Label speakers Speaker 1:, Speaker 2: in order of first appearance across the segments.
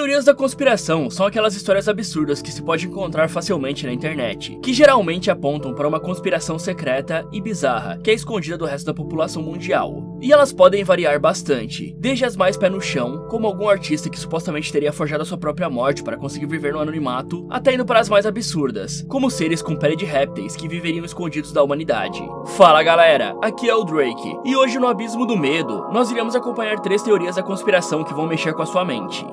Speaker 1: Teorias da conspiração são aquelas histórias absurdas que se pode encontrar facilmente na internet, que geralmente apontam para uma conspiração secreta e bizarra, que é escondida do resto da população mundial. E elas podem variar bastante, desde as mais pé no chão, como algum artista que supostamente teria forjado a sua própria morte para conseguir viver no anonimato, até indo para as mais absurdas, como seres com pele de répteis que viveriam escondidos da humanidade. Fala galera, aqui é o Drake, e hoje no Abismo do Medo, nós iremos acompanhar 3 teorias da conspiração que vão mexer com a sua mente.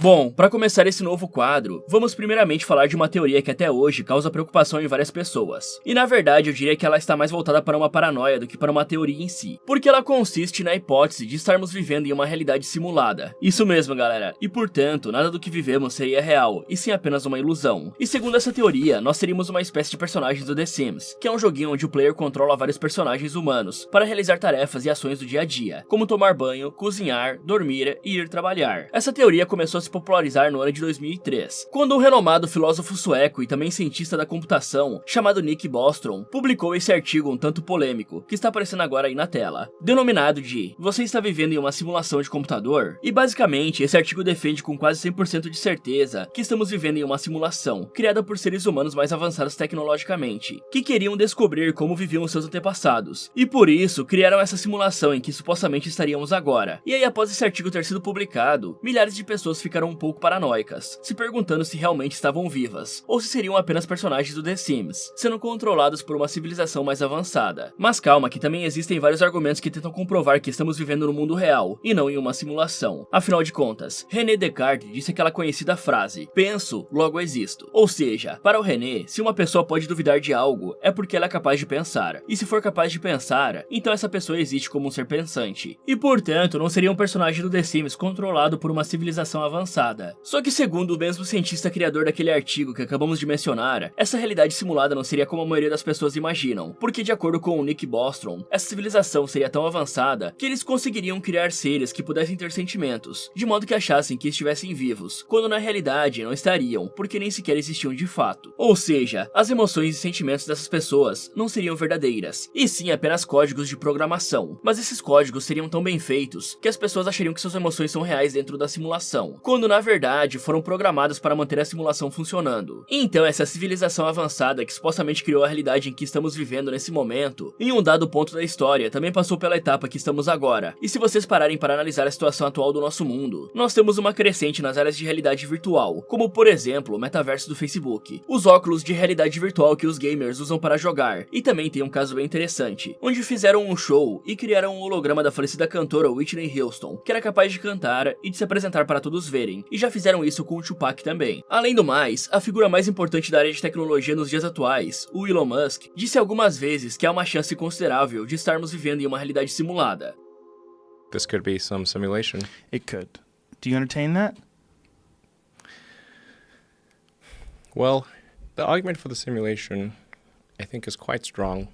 Speaker 1: Bom, para começar esse novo quadro, vamos primeiramente falar de uma teoria que até hoje causa preocupação em várias pessoas. E na verdade eu diria que ela está mais voltada para uma paranoia do que para uma teoria em si, porque ela consiste na hipótese de estarmos vivendo em uma realidade simulada. Isso mesmo galera, e portanto nada do que vivemos seria real, e sim apenas uma ilusão. E segundo essa teoria, nós seríamos uma espécie de personagens do The Sims, que é um joguinho onde o player controla vários personagens humanos para realizar tarefas e ações do dia a dia, como tomar banho, cozinhar, dormir e ir trabalhar. Essa teoria começou a se popularizar no ano de 2003, quando um renomado filósofo sueco e também cientista da computação, chamado Nick Bostrom, publicou esse artigo um tanto polêmico, que está aparecendo agora aí na tela, denominado de "Você está vivendo em uma simulação de computador?" E basicamente, esse artigo defende com quase 100% de certeza que estamos vivendo em uma simulação, criada por seres humanos mais avançados tecnologicamente, que queriam descobrir como viviam seus antepassados, e por isso criaram essa simulação em que supostamente estaríamos agora. E aí após esse artigo ter sido publicado, milhares de pessoas ficaram um pouco paranoicas, se perguntando se realmente estavam vivas, ou se seriam apenas personagens do The Sims, sendo controlados por uma civilização mais avançada. Mas calma, que também existem vários argumentos que tentam comprovar que estamos vivendo no mundo real, e não em uma simulação. Afinal de contas, René Descartes disse aquela conhecida frase, "Penso, logo existo." Ou seja, para o René, se uma pessoa pode duvidar de algo, é porque ela é capaz de pensar, e se for capaz de pensar, então essa pessoa existe como um ser pensante. E portanto, não seria um personagem do The Sims controlado por uma civilização avançada. Só que segundo o mesmo cientista criador daquele artigo que acabamos de mencionar, essa realidade simulada não seria como a maioria das pessoas imaginam, porque de acordo com o Nick Bostrom, essa civilização seria tão avançada que eles conseguiriam criar seres que pudessem ter sentimentos, de modo que achassem que estivessem vivos, quando na realidade não estariam, porque nem sequer existiam de fato. Ou seja, as emoções e sentimentos dessas pessoas não seriam verdadeiras, e sim apenas códigos de programação, mas esses códigos seriam tão bem feitos que as pessoas achariam que suas emoções são reais dentro da simulação, quando na verdade foram programados para manter a simulação funcionando. Então essa civilização avançada que supostamente criou a realidade em que estamos vivendo nesse momento, em um dado ponto da história também passou pela etapa que estamos agora. E se vocês pararem para analisar a situação atual do nosso mundo, nós temos uma crescente nas áreas de realidade virtual, como por exemplo o metaverso do Facebook, os óculos de realidade virtual que os gamers usam para jogar, e também tem um caso bem interessante, onde fizeram um show e criaram um holograma da falecida cantora Whitney Houston, que era capaz de cantar e de se apresentar para todos verem. E já fizeram isso com o Tupac também. Além do mais, a figura mais importante da área de tecnologia nos dias atuais, o Elon Musk, disse algumas vezes que há uma chance considerável de estarmos vivendo em uma realidade simulada.
Speaker 2: This could be some simulation.
Speaker 3: It could. Do you entertain that?
Speaker 2: Well, the argument for the simulation, I think, is quite strong.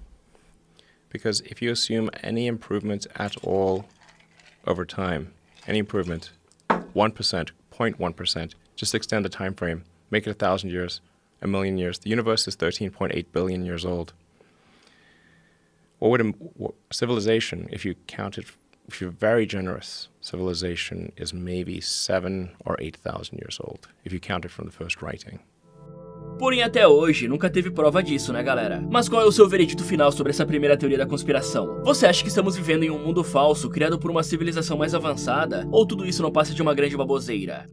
Speaker 2: Because if you assume any improvement at all over time, any improvement, 1%, 0.1%, just extend the time frame, make it 1,000 years, 1,000,000 years. The universe is 13.8 billion years old. Civilization, if you count it, if you're very generous, civilization is maybe 7 or 8,000 years old, if you count it from the first writing.
Speaker 1: Porém até hoje nunca teve prova disso, né galera? Mas qual é o seu veredito final sobre essa primeira teoria da conspiração? Você acha que estamos vivendo em um mundo falso criado por uma civilização mais avançada? Ou tudo isso não passa de uma grande baboseira?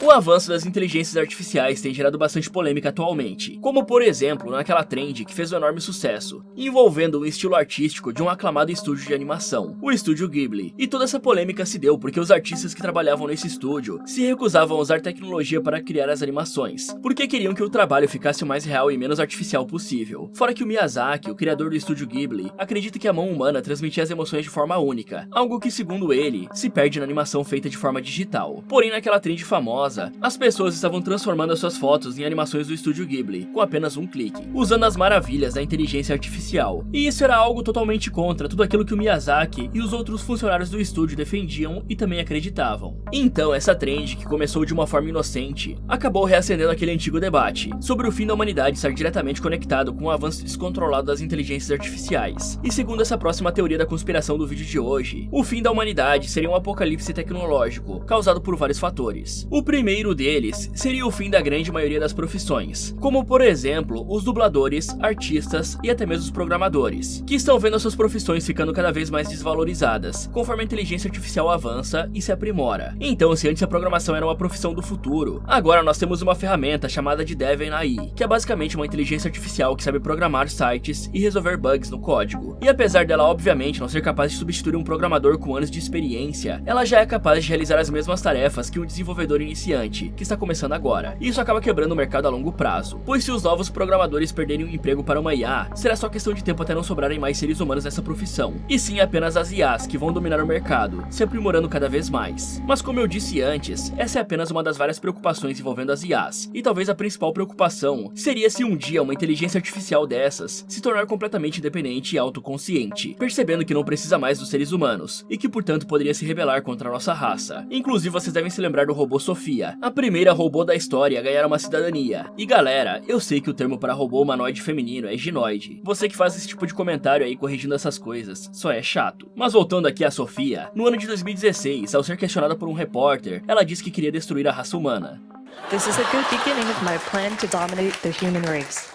Speaker 1: O avanço das inteligências artificiais tem gerado bastante polêmica atualmente, como por exemplo naquela trend que fez um enorme sucesso, envolvendo um estilo artístico de um aclamado estúdio de animação, o Estúdio Ghibli. E toda essa polêmica se deu porque os artistas que trabalhavam nesse estúdio se recusavam a usar tecnologia para criar as animações, porque queriam que o trabalho ficasse o mais real e menos artificial possível. Fora que o Miyazaki, o criador do Estúdio Ghibli, acredita que a mão humana transmitia as emoções de forma única, algo que segundo ele, se perde na animação feita de forma digital. Porém naquela trend famosa, famosa, as pessoas estavam transformando as suas fotos em animações do estúdio Ghibli, com apenas um clique, usando as maravilhas da inteligência artificial. E isso era algo totalmente contra tudo aquilo que o Miyazaki e os outros funcionários do estúdio defendiam e também acreditavam. Então, essa trend, que começou de uma forma inocente, acabou reacendendo aquele antigo debate sobre o fim da humanidade estar diretamente conectado com o avanço descontrolado das inteligências artificiais. E segundo essa próxima teoria da conspiração do vídeo de hoje, o fim da humanidade seria um apocalipse tecnológico, causado por vários fatores. O primeiro deles seria o fim da grande maioria das profissões, como por exemplo, os dubladores, artistas e até mesmo os programadores, que estão vendo as suas profissões ficando cada vez mais desvalorizadas, conforme a inteligência artificial avança e se aprimora. Então, se antes a programação era uma profissão do futuro, agora nós temos uma ferramenta chamada de Devin AI, que é basicamente uma inteligência artificial que sabe programar sites e resolver bugs no código. E apesar dela obviamente não ser capaz de substituir um programador com anos de experiência, ela já é capaz de realizar as mesmas tarefas que um desenvolvedor iniciante, que está começando agora. E isso acaba quebrando o mercado a longo prazo, pois se os novos programadores perderem o emprego para uma IA, será só questão de tempo até não sobrarem mais seres humanos nessa profissão, e sim apenas as IAs que vão dominar o mercado, se aprimorando cada vez mais. Mas como eu disse antes, essa é apenas uma das várias preocupações envolvendo as IAs, e talvez a principal preocupação seria se um dia uma inteligência artificial dessas se tornar completamente independente e autoconsciente, percebendo que não precisa mais dos seres humanos, e que portanto poderia se rebelar contra a nossa raça. Inclusive vocês devem se lembrar do robô Sofia, a primeira robô da história a ganhar uma cidadania. E galera, eu sei que o termo para robô humanoide feminino é ginoide. Você que faz esse tipo de comentário aí corrigindo essas coisas, só é chato. Mas voltando aqui a Sofia, no ano de 2016, ao ser questionada por um repórter, ela disse que queria destruir a raça humana.
Speaker 4: This is a good beginning of my plan to dominate the human race.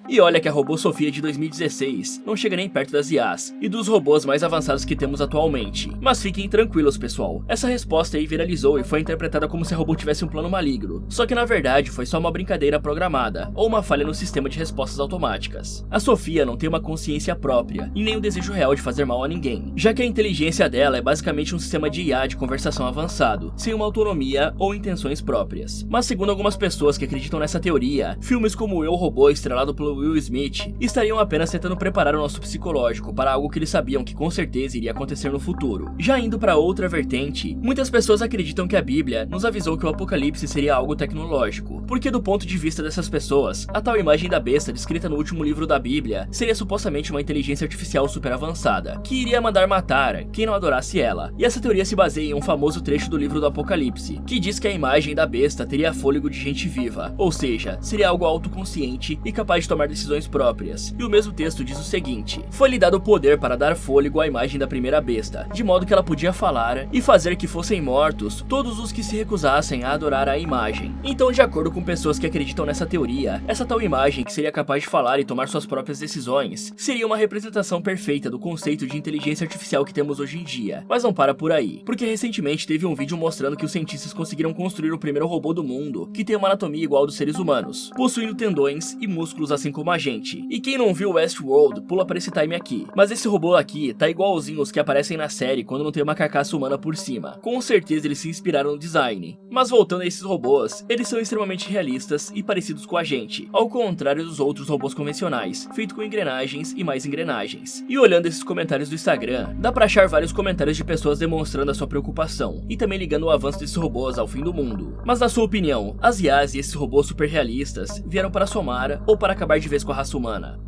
Speaker 1: E olha que a robô Sofia de 2016 não chega nem perto das IAs e dos robôs mais avançados que temos atualmente. Mas fiquem tranquilos, pessoal. Essa resposta aí viralizou e foi interpretada como se a robô tivesse um plano maligno. Só que na verdade foi só uma brincadeira programada, ou uma falha no sistema de respostas automáticas. A Sofia não tem uma consciência própria e nem o desejo real de fazer mal a ninguém, já que a inteligência dela é basicamente um sistema de IA de conversação avançado, sem uma autonomia ou intenções próprias. Mas segundo algumas pessoas que acreditam nessa teoria, filmes como Eu, Robô, estrelado pelo Will Smith, estariam apenas tentando preparar o nosso psicológico para algo que eles sabiam que com certeza iria acontecer no futuro. Já indo para outra vertente, muitas pessoas acreditam que a Bíblia nos avisou que o apocalipse seria algo tecnológico, porque do ponto de vista dessas pessoas, a tal imagem da besta descrita no último livro da Bíblia seria supostamente uma inteligência artificial super avançada, que iria mandar matar quem não adorasse ela. E essa teoria se baseia em um famoso trecho do livro do Apocalipse, que diz que a imagem da besta teria fôlego de gente viva, ou seja, seria algo autoconsciente e capaz de tomar decisões próprias. E o mesmo texto diz o seguinte: foi-lhe dado o poder para dar fôlego à imagem da primeira besta, de modo que ela podia falar e fazer que fossem mortos todos os que se recusassem a adorar a imagem. Então, de acordo com pessoas que acreditam nessa teoria, essa tal imagem que seria capaz de falar e tomar suas próprias decisões seria uma representação perfeita do conceito de inteligência artificial que temos hoje em dia. Mas não para por aí, porque recentemente teve um vídeo mostrando que os cientistas conseguiram construir o primeiro robô do mundo que tem uma anatomia igual dos seres humanos, possuindo tendões e músculos assim como a gente. E quem não viu Westworld, pula para esse time aqui. Mas esse robô aqui tá igualzinho os que aparecem na série quando não tem uma carcaça humana por cima. Com certeza eles se inspiraram no design. Mas voltando a esses robôs, eles são extremamente realistas e parecidos com a gente, ao contrário dos outros robôs convencionais, feito com engrenagens e mais engrenagens. E olhando esses comentários do Instagram, dá pra achar vários comentários de pessoas demonstrando a sua preocupação, e também ligando o avanço desses robôs ao fim do mundo. Mas na sua opinião, as IAs e esses robôs super realistas vieram para somar ou para acabar de vez com a raça humana?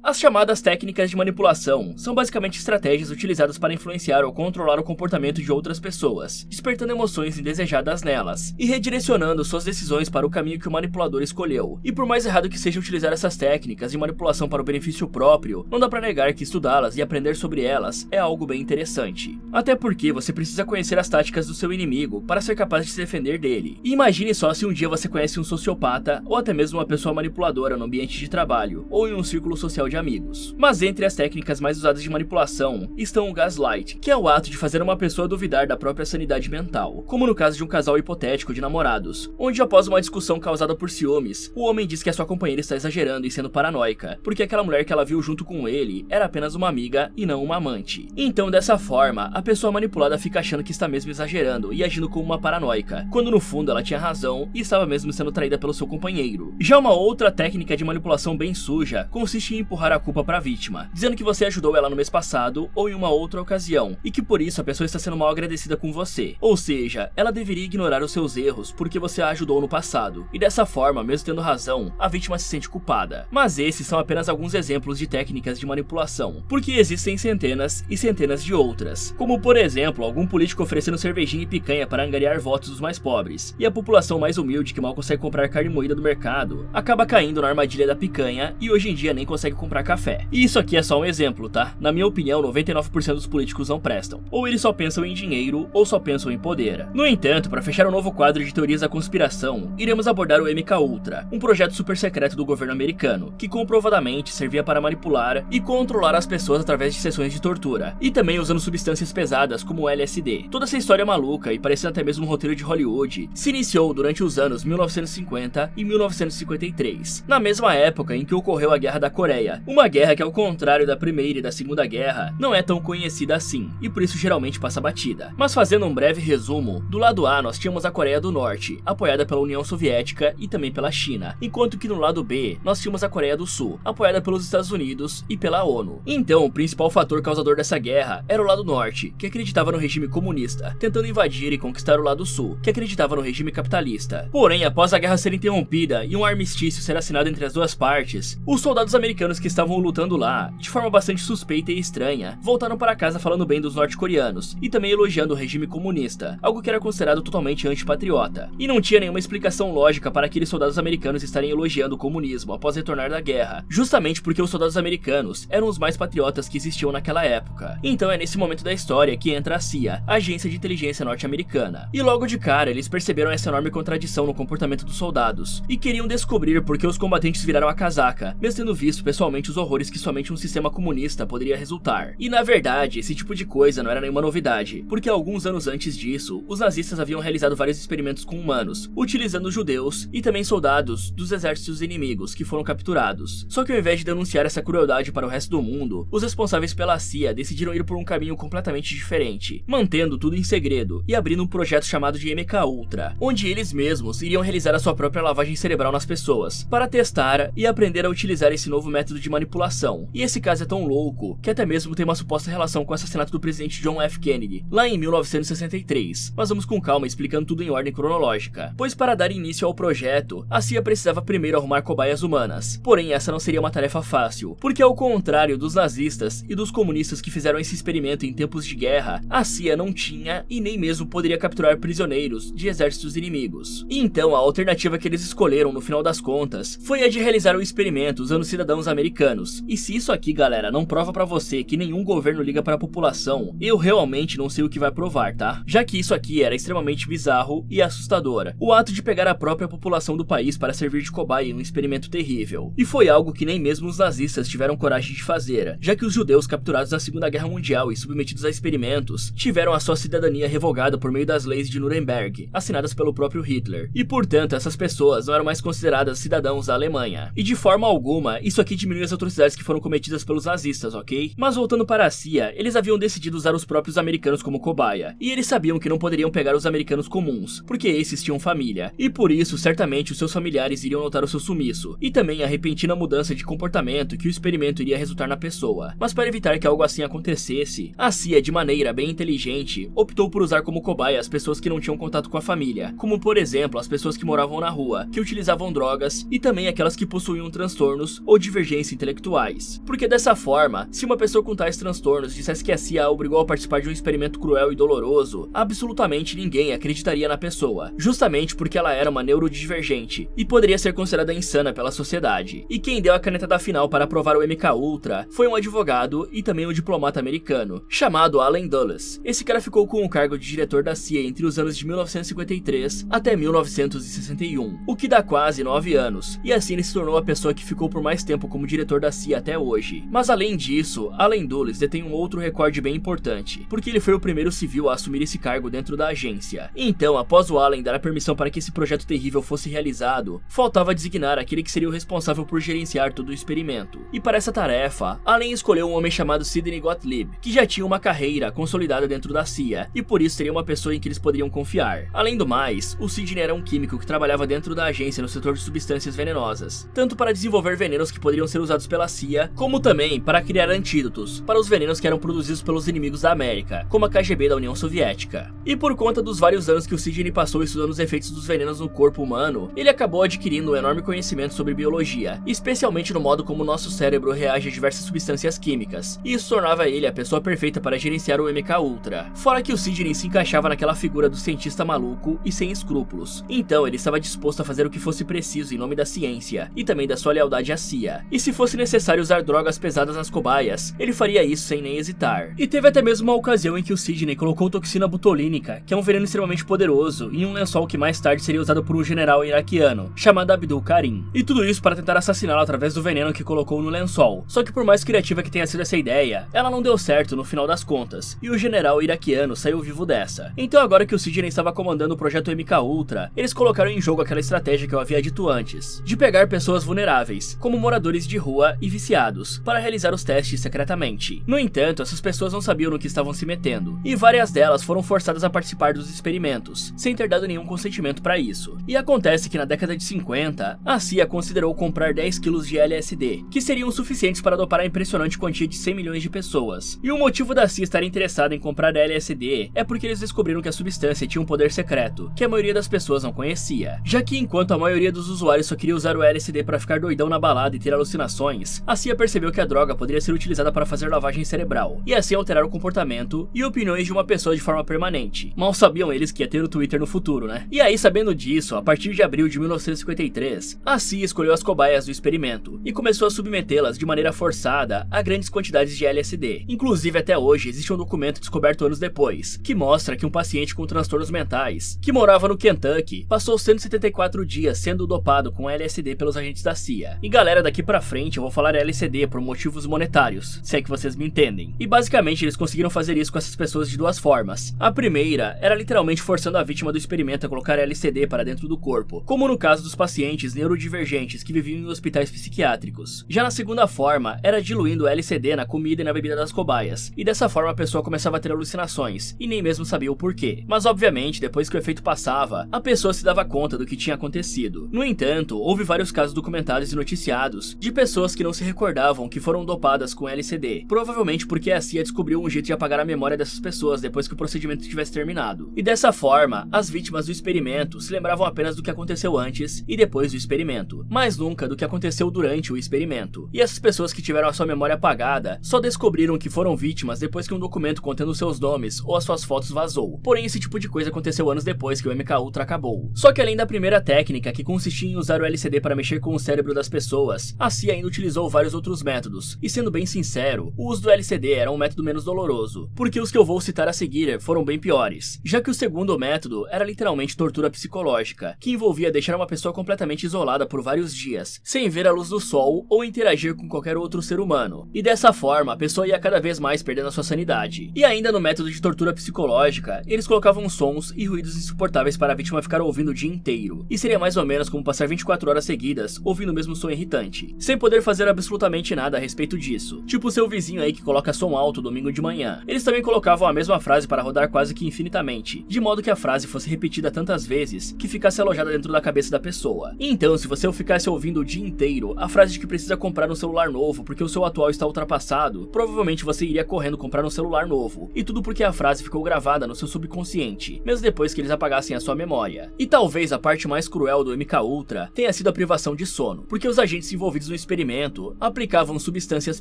Speaker 1: As chamadas técnicas de manipulação são basicamente estratégias utilizadas para influenciar ou controlar o comportamento de outras pessoas, despertando emoções indesejadas nelas e redirecionando suas decisões para o caminho que o manipulador escolheu. E por mais errado que seja utilizar essas técnicas de manipulação para o benefício próprio, não dá para negar que estudá-las e aprender sobre elas é algo bem interessante. Até porque você precisa conhecer as táticas do seu inimigo para ser capaz de se defender dele. E imagine só se um dia você conhece um sociopata ou até mesmo uma pessoa manipuladora no ambiente de trabalho ou em um círculo social de amigos. Mas entre as técnicas mais usadas de manipulação estão o gaslight, que é o ato de fazer uma pessoa duvidar da própria sanidade mental, como no caso de um casal hipotético de namorados, onde após uma discussão causada por ciúmes, o homem diz que a sua companheira está exagerando e sendo paranoica, porque aquela mulher que ela viu junto com ele era apenas uma amiga e não uma amante. Então dessa forma, a pessoa manipulada fica achando que está mesmo exagerando e agindo como uma paranoica, quando no fundo ela tinha razão e estava mesmo sendo traída pelo seu companheiro. Já uma outra técnica de manipulação bem suja consiste em empurrar empurrar a culpa para a vítima, dizendo que você ajudou ela no mês passado ou em uma outra ocasião, e que por isso a pessoa está sendo mal agradecida com você. Ou seja, ela deveria ignorar os seus erros porque você a ajudou no passado, e dessa forma, mesmo tendo razão, a vítima se sente culpada. Mas esses são apenas alguns exemplos de técnicas de manipulação, porque existem centenas e centenas de outras, como por exemplo, algum político oferecendo cervejinha e picanha para angariar votos dos mais pobres, e a população mais humilde que mal consegue comprar carne moída do mercado, acaba caindo na armadilha da picanha e hoje em dia nem consegue comprar café. E isso aqui é só um exemplo, tá? Na minha opinião, 99% dos políticos não prestam, ou eles só pensam em dinheiro, ou só pensam em poder. No entanto, para fechar um novo quadro de teorias da conspiração, iremos abordar o MKUltra, um projeto super secreto do governo americano, que comprovadamente servia para manipular e controlar as pessoas através de sessões de tortura, e também usando substâncias pesadas como o LSD. Toda essa história maluca e parecendo até mesmo um roteiro de Hollywood, se iniciou durante os anos 1950 e 1953, na mesma época em que ocorreu a Guerra da Coreia, uma guerra que, ao contrário da Primeira e da Segunda Guerra, não é tão conhecida assim, e por isso geralmente passa batida. Mas fazendo um breve resumo, do lado A nós tínhamos a Coreia do Norte, apoiada pela União Soviética e também pela China, enquanto que no lado B nós tínhamos a Coreia do Sul, apoiada pelos Estados Unidos e pela ONU. Então, o principal fator causador dessa guerra era o lado Norte, que acreditava no regime comunista, tentando invadir e conquistar o lado Sul, que acreditava no regime capitalista. Porém, após a guerra ser interrompida e um armistício ser assinado entre as duas partes, os soldados americanos que estavam lutando lá, de forma bastante suspeita e estranha, voltaram para casa falando bem dos norte-coreanos e também elogiando o regime comunista, algo que era considerado totalmente antipatriota. E não tinha nenhuma explicação lógica para aqueles soldados americanos estarem elogiando o comunismo após retornar da guerra, justamente porque os soldados americanos eram os mais patriotas que existiam naquela época. Então é nesse momento da história que entra a CIA, a Agência de Inteligência Norte-Americana. E logo de cara eles perceberam essa enorme contradição no comportamento dos soldados, e queriam descobrir por que os combatentes viraram a casaca, mesmo tendo visto pessoalmente os horrores que somente um sistema comunista poderia resultar. E na verdade, esse tipo de coisa não era nenhuma novidade, porque alguns anos antes disso, os nazistas haviam realizado vários experimentos com humanos, utilizando judeus e também soldados dos exércitos inimigos que foram capturados. Só que ao invés de denunciar essa crueldade para o resto do mundo, os responsáveis pela CIA decidiram ir por um caminho completamente diferente, mantendo tudo em segredo e abrindo um projeto chamado de MKUltra, onde eles mesmos iriam realizar a sua própria lavagem cerebral nas pessoas, para testar e aprender a utilizar esse novo método de manipulação. E esse caso é tão louco que até mesmo tem uma suposta relação com o assassinato do presidente John F. Kennedy, lá em 1963. Mas vamos com calma explicando tudo em ordem cronológica, pois para dar início ao projeto, a CIA precisava primeiro arrumar cobaias humanas. Porém, essa não seria uma tarefa fácil, porque ao contrário dos nazistas e dos comunistas que fizeram esse experimento em tempos de guerra, a CIA não tinha e nem mesmo poderia capturar prisioneiros de exércitos inimigos. E então a alternativa que eles escolheram no final das contas foi a de realizar o experimento usando cidadãos americanos. E se isso aqui, galera, não prova pra você que nenhum governo liga para a população, eu realmente não sei o que vai provar, tá? Já que isso aqui era extremamente bizarro e assustador, o ato de pegar a própria população do país para servir de cobaia em um experimento terrível. E foi algo que nem mesmo os nazistas tiveram coragem de fazer, já que os judeus capturados na Segunda Guerra Mundial e submetidos a experimentos tiveram a sua cidadania revogada por meio das leis de Nuremberg, assinadas pelo próprio Hitler. E portanto, essas pessoas não eram mais consideradas cidadãos da Alemanha. E de forma alguma, isso aqui diminui as atrocidades que foram cometidas pelos nazistas, ok? Mas voltando para a CIA, eles haviam decidido usar os próprios americanos como cobaia. E eles sabiam que não poderiam pegar os americanos comuns, porque esses tinham família. E por isso, certamente, os seus familiares iriam notar o seu sumiço. E também a repentina mudança de comportamento que o experimento iria resultar na pessoa. Mas para evitar que algo assim acontecesse, a CIA, de maneira bem inteligente, optou por usar como cobaia as pessoas que não tinham contato com a família, como por exemplo as pessoas que moravam na rua, que utilizavam drogas e também aquelas que possuíam transtornos ou divergência intelectuais. Porque dessa forma, se uma pessoa com tais transtornos dissesse que a CIA a obrigou a participar de um experimento cruel e doloroso, absolutamente ninguém acreditaria na pessoa, justamente porque ela era uma neurodivergente e poderia ser considerada insana pela sociedade. E quem deu a canetada final para aprovar o MKUltra foi um advogado e também um diplomata americano, chamado Allen Dulles. Esse cara ficou com o cargo de diretor da CIA entre os anos de 1953 até 1961, o que dá quase 9 anos, e assim ele se tornou a pessoa que ficou por mais tempo como diretor da CIA até hoje. Mas além disso, Allen Dulles detém um outro recorde bem importante, porque ele foi o primeiro civil a assumir esse cargo dentro da agência. Então, após o Allen dar a permissão para que esse projeto terrível fosse realizado, faltava designar aquele que seria o responsável por gerenciar todo o experimento. E para essa tarefa, Allen escolheu um homem chamado Sidney Gottlieb, que já tinha uma carreira consolidada dentro da CIA, e por isso seria uma pessoa em que eles poderiam confiar. Além do mais, o Sidney era um químico que trabalhava dentro da agência no setor de substâncias venenosas, tanto para desenvolver venenos que poderiam ser usados usados pela CIA, como também para criar antídotos para os venenos que eram produzidos pelos inimigos da América, como a KGB da União Soviética. E por conta dos vários anos que o Sidney passou estudando os efeitos dos venenos no corpo humano, ele acabou adquirindo um enorme conhecimento sobre biologia, especialmente no modo como o nosso cérebro reage a diversas substâncias químicas, e isso tornava ele a pessoa perfeita para gerenciar o MK Ultra. Fora que o Sidney se encaixava naquela figura do cientista maluco e sem escrúpulos, então ele estava disposto a fazer o que fosse preciso em nome da ciência, e também da sua lealdade à CIA. E se fosse necessário usar drogas pesadas nas cobaias, ele faria isso sem nem hesitar. E teve até mesmo uma ocasião em que o Sidney colocou toxina butolínica, que é um veneno extremamente poderoso, em um lençol que mais tarde seria usado por um general iraquiano, chamado Abdul Karim. E tudo isso para tentar assassiná-lo através do veneno que colocou no lençol. Só que por mais criativa que tenha sido essa ideia, ela não deu certo no final das contas, e o general iraquiano saiu vivo dessa. Então agora que o Sidney estava comandando o projeto MK Ultra, eles colocaram em jogo aquela estratégia que eu havia dito antes, de pegar pessoas vulneráveis, como moradores de rua e viciados, para realizar os testes secretamente. No entanto, essas pessoas não sabiam no que estavam se metendo, e várias delas foram forçadas a participar dos experimentos, sem ter dado nenhum consentimento para isso. E acontece que na década de 50, a CIA considerou comprar 10 quilos de LSD, que seriam suficientes para dopar a impressionante quantia de 100 milhões de pessoas. E o motivo da CIA estar interessada em comprar LSD é porque eles descobriram que a substância tinha um poder secreto, que a maioria das pessoas não conhecia. Já que enquanto a maioria dos usuários só queria usar o LSD para ficar doidão na balada e ter alucinações, a CIA percebeu que a droga poderia ser utilizada para fazer lavagem cerebral, e assim alterar o comportamento e opiniões de uma pessoa de forma permanente. Mal sabiam eles que ia ter o Twitter no futuro, né? E aí, sabendo disso, a partir de abril de 1953, a CIA escolheu as cobaias do experimento e começou a submetê-las de maneira forçada a grandes quantidades de LSD. Inclusive, até hoje, existe um documento descoberto anos depois, que mostra que um paciente com transtornos mentais, que morava no Kentucky, passou 174 dias sendo dopado com LSD pelos agentes da CIA. E galera, daqui pra frente eu vou falar LSD por motivos monetários, se é que vocês me entendem. E basicamente eles conseguiram fazer isso com essas pessoas de duas formas. A primeira era literalmente forçando a vítima do experimento a colocar LSD para dentro do corpo, como no caso dos pacientes neurodivergentes que viviam em hospitais psiquiátricos. Já na segunda forma, era diluindo LSD na comida e na bebida das cobaias, e dessa forma a pessoa começava a ter alucinações, e nem mesmo sabia o porquê. Mas obviamente, depois que o efeito passava, a pessoa se dava conta do que tinha acontecido. No entanto, houve vários casos documentados e noticiados de pessoas que não se recordavam que foram dopadas com LSD, provavelmente porque a CIA descobriu um jeito de apagar a memória dessas pessoas depois que o procedimento tivesse terminado. E dessa forma, as vítimas do experimento se lembravam apenas do que aconteceu antes e depois do experimento, mas nunca do que aconteceu durante o experimento. E essas pessoas que tiveram a sua memória apagada só descobriram que foram vítimas depois que um documento contendo seus nomes ou as suas fotos vazou. Porém, esse tipo de coisa aconteceu anos depois que o MK Ultra acabou. Só que além da primeira técnica, que consistia em usar o LSD para mexer com o cérebro das pessoas, a CIA ainda utilizou vários outros métodos. E sendo bem sincero, o uso do LSD era um método menos doloroso, porque os que eu vou citar a seguir foram bem piores, já que o segundo método era literalmente tortura psicológica, que envolvia deixar uma pessoa completamente isolada por vários dias, sem ver a luz do sol ou interagir com qualquer outro ser humano, e dessa forma a pessoa ia cada vez mais perdendo a sua sanidade. E ainda no método de tortura psicológica, eles colocavam sons e ruídos insuportáveis para a vítima ficar ouvindo o dia inteiro, e seria mais ou menos como passar 24 horas seguidas ouvindo o mesmo som irritante, sem poder fazer absolutamente nada a respeito disso, tipo o seu vizinho aí que coloca som alto domingo de manhã. Eles também colocavam a mesma frase para rodar quase que infinitamente, de modo que a frase fosse repetida tantas vezes que ficasse alojada dentro da cabeça da pessoa. Então, se você ficasse ouvindo o dia inteiro a frase de que precisa comprar um celular novo porque o seu atual está ultrapassado, provavelmente você iria correndo comprar um celular novo, e tudo porque a frase ficou gravada no seu subconsciente, mesmo depois que eles apagassem a sua memória. E talvez a parte mais cruel do MK Ultra tenha sido a privação de sono, porque os agentes envolvidos no experimento aplicavam substâncias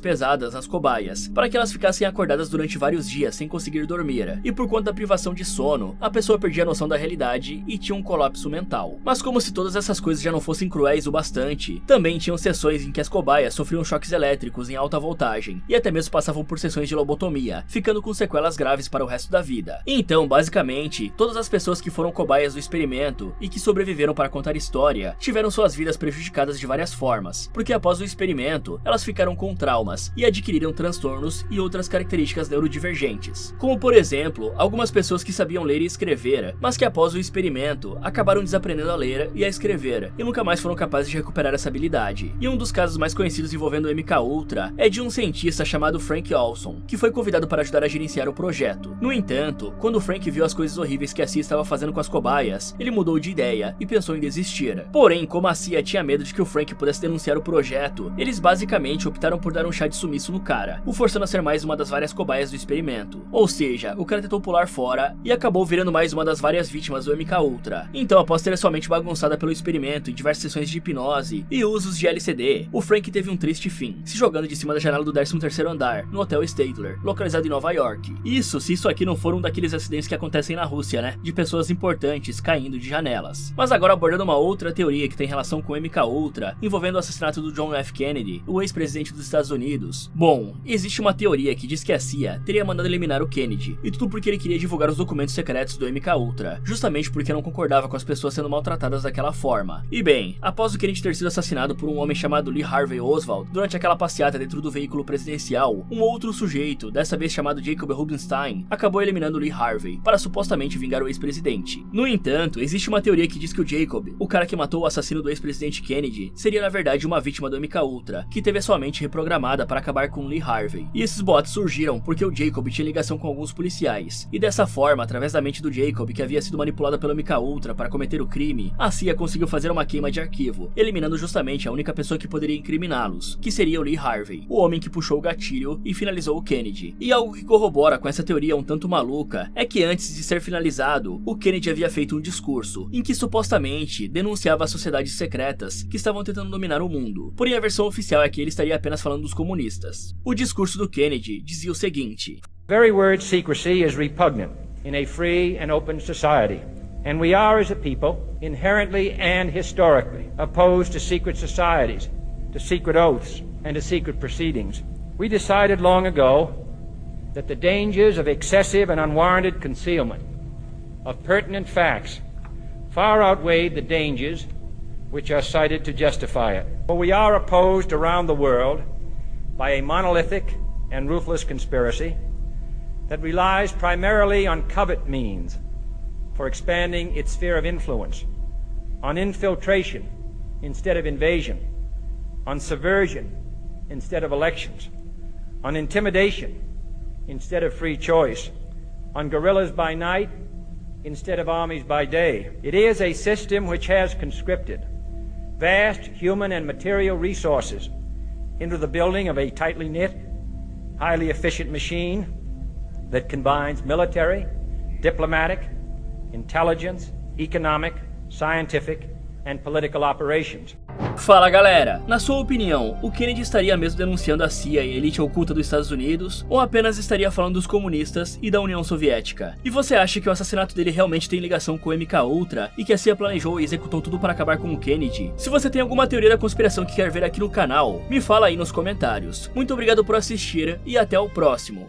Speaker 1: pesadas nas cobaias para que elas ficassem acordadas durante vários dias sem conseguir dormir, e por conta da privação de sono, a pessoa perdia a noção da realidade e tinha um colapso mental. Mas como se todas essas coisas já não fossem cruéis o bastante, também tinham sessões em que as cobaias sofriam choques elétricos em alta voltagem, e até mesmo passavam por sessões de lobotomia, ficando com sequelas graves para o resto da vida. Então, basicamente, todas as pessoas que foram cobaias do experimento e que sobreviveram para contar história, tiveram suas vidas prejudicadas de várias formas, porque após o experimento, elas ficaram com traumas e adquiriram transtornos e outras características neurodivergentes, como por exemplo, algumas pessoas que sabiam ler e escrever, mas que após o experimento, acabaram desaprendendo a ler e a escrever, e nunca mais foram capazes de recuperar essa habilidade. E um dos casos mais conhecidos envolvendo o MK Ultra é de um cientista chamado Frank Olson, que foi convidado para ajudar a gerenciar o projeto. No entanto, quando Frank viu as coisas horríveis que a CIA estava fazendo com as cobaias, ele mudou de ideia e pensou em desistir. Porém, como a CIA tinha medo de que o Frank pudesse denunciar o projeto experimento, eles basicamente optaram por dar um chá de sumiço no cara, o forçando a ser mais uma das várias cobaias do experimento. Ou seja, o cara tentou pular fora e acabou virando mais uma das várias vítimas do MKUltra. Então, após ter sua mente bagunçada pelo experimento e diversas sessões de hipnose e usos de LSD, o Frank teve um triste fim, se jogando de cima da janela do 13º andar, no Hotel Statler, localizado em Nova York. Isso, se isso aqui não for um daqueles acidentes que acontecem na Rússia, né? De pessoas importantes caindo de janelas. Mas agora abordando uma outra teoria que tem relação com o MKUltra, envolvendo o assassinato do John F. Kennedy, o ex-presidente dos Estados Unidos. Bom, existe uma teoria que diz que a CIA teria mandado eliminar o Kennedy, e tudo porque ele queria divulgar os documentos secretos do MKUltra, justamente porque não concordava com as pessoas sendo maltratadas daquela forma. E bem, após o Kennedy ter sido assassinado por um homem chamado Lee Harvey Oswald, durante aquela passeata dentro do veículo presidencial, um outro sujeito, dessa vez chamado Jacob Rubinstein, acabou eliminando Lee Harvey, para supostamente vingar o ex-presidente. No entanto, existe uma teoria que diz que o Jacob, o cara que matou o assassino do ex-presidente Kennedy, seria na verdade uma vítima do MKUltra, que teve a sua mente reprogramada para acabar com Lee Harvey. E esses boatos surgiram porque o Jacob tinha ligação com alguns policiais, e dessa forma, através da mente do Jacob, que havia sido manipulada pelo MKUltra para cometer o crime, a CIA conseguiu fazer uma queima de arquivo, eliminando justamente a única pessoa que poderia incriminá-los, que seria o Lee Harvey, o homem que puxou o gatilho e finalizou o Kennedy. E algo que corrobora com essa teoria um tanto maluca é que antes de ser finalizado, o Kennedy havia feito um discurso em que supostamente denunciava as sociedades secretas que estavam tentando dominar o mundo. Porém, a versão oficial é que ele estaria apenas falando dos comunistas. O discurso do Kennedy dizia o seguinte:
Speaker 5: The very word secrecy is repugnant in a free and open society. And we are, as a people, inherently and historically opposed to secret societies, to secret oaths, and to secret proceedings. We decided long ago that the dangers of excessive and unwarranted concealment of pertinent facts far outweighed the dangers which are cited to justify it. For we are opposed around the world by a monolithic and ruthless conspiracy that relies primarily on covert means for expanding its sphere of influence, on infiltration instead of invasion, on subversion instead of elections, on intimidation instead of free choice, on guerrillas by night instead of armies by day. It is a system which has conscripted vast human and material resources into the building of a tightly knit, highly efficient machine that combines military, diplomatic, intelligence, economic, scientific, and political operations.
Speaker 1: Fala galera, na sua opinião, o Kennedy estaria mesmo denunciando a CIA e a elite oculta dos Estados Unidos, ou apenas estaria falando dos comunistas e da União Soviética? E você acha que o assassinato dele realmente tem ligação com o MKUltra e que a CIA planejou e executou tudo para acabar com o Kennedy? Se você tem alguma teoria da conspiração que quer ver aqui no canal, me fala aí nos comentários. Muito obrigado por assistir e até o próximo.